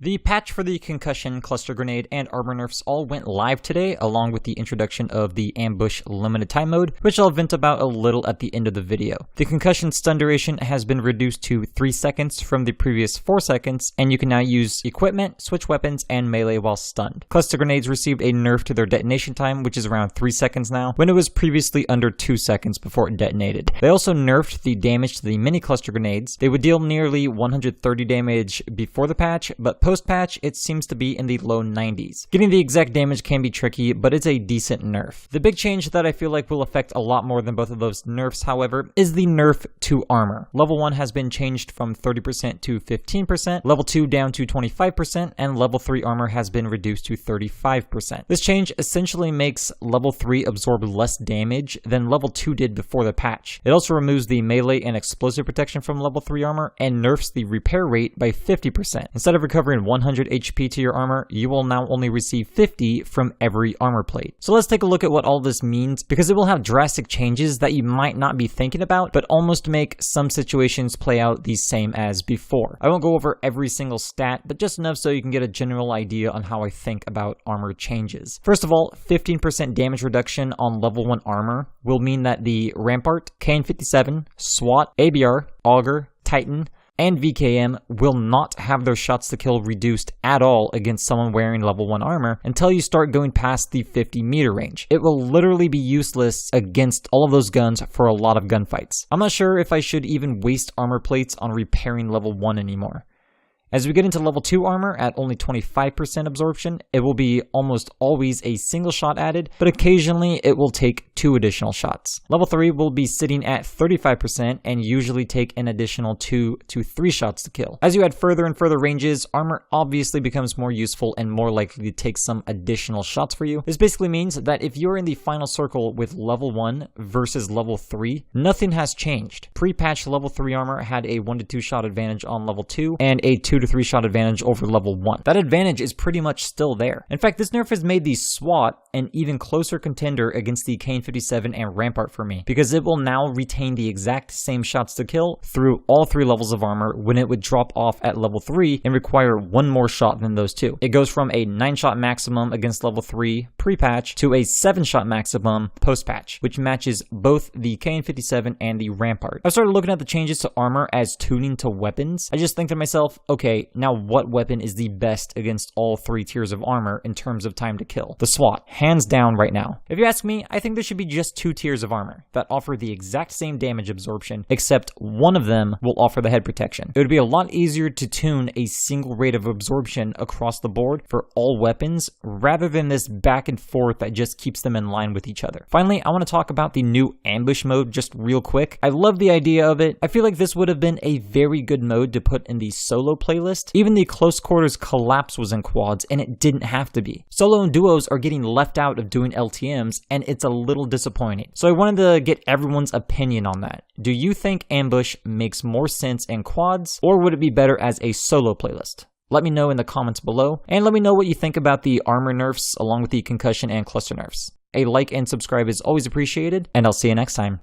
The patch for the Concussion, Cluster Grenade, and Armor nerfs all went live today, along with the introduction of the Ambush Limited Time mode, which I'll vent about a little at the end of the video. The Concussion stun duration has been reduced to 3 seconds from the previous 4 seconds, and you can now use equipment, switch weapons, and melee while stunned. Cluster Grenades received a nerf to their detonation time, which is around 3 seconds now, when it was previously under 2 seconds before it detonated. They also nerfed the damage to the mini Cluster Grenades. They would deal nearly 130 damage before the patch, but post-patch, it seems to be in the low 90s. Getting the exact damage can be tricky, but it's a decent nerf. The big change that I feel like will affect a lot more than both of those nerfs, however, is the nerf to armor. Level 1 has been changed from 30% to 15%, level 2 down to 25%, and level 3 armor has been reduced to 35%. This change essentially makes level 3 absorb less damage than level 2 did before the patch. It also removes the melee and explosive protection from level 3 armor, and nerfs the repair rate by 50%. Instead of recovering 100 HP to your armor, you will now only receive 50 from every armor plate. So let's take a look at what all this means, because it will have drastic changes that you might not be thinking about, but almost make some situations play out the same as before. I won't go over every single stat, but just enough so you can get a general idea on how I think about armor changes. First of all, 15% damage reduction on level 1 armor will mean that the Rampart, KN-57, SWAT, ABR, Auger, Titan, and VKM will not have their shots to kill reduced at all against someone wearing level 1 armor until you start going past the 50 meter range. It will literally be useless against all of those guns for a lot of gunfights. I'm not sure if I should even waste armor plates on repairing level 1 anymore. As we get into level 2 armor at only 25% absorption, it will be almost always a single shot added, but occasionally it will take 2 additional shots. Level 3 will be sitting at 35% and usually take an additional 2 to 3 shots to kill. As you add further and further ranges, armor obviously becomes more useful and more likely to take some additional shots for you. This basically means that if you're in the final circle with level 1 versus level 3, nothing has changed. Pre-patch level 3 armor had a 1 to 2 shot advantage on level 2 and a 2 to 3 shot advantage over level 1. That advantage is pretty much still there. In fact, this nerf has made the SWAT an even closer contender against the KN-57 and Rampart for me, because it will now retain the exact same shots to kill through all 3 levels of armor when it would drop off at level 3 and require 1 more shot than those 2. It goes from a 9 shot maximum against level 3 pre-patch to a 7 shot maximum post-patch, which matches both the KN-57 and the Rampart. I started looking at the changes to armor as tuning to weapons. I just think to myself, okay, now what weapon is the best against all 3 tiers of armor in terms of time to kill? The SWAT, hands down right now. If you ask me, I think there should be just 2 tiers of armor that offer the exact same damage absorption, except one of them will offer the head protection. It would be a lot easier to tune a single rate of absorption across the board for all weapons, rather than this back and forth that just keeps them in line with each other. Finally, I want to talk about the new ambush mode just real quick. I love the idea of it. I feel like this would have been a very good mode to put in the solo playlist. Even the close quarters collapse was in quads, and it didn't have to be. Solo and duos are getting left out of doing LTMs, and it's a little disappointing. So I wanted to get everyone's opinion on that. Do you think ambush makes more sense in quads, or would it be better as a solo playlist? Let me know in the comments below, and let me know what you think about the armor nerfs along with the concussion and cluster nerfs. A like and subscribe is always appreciated, and I'll see you next time.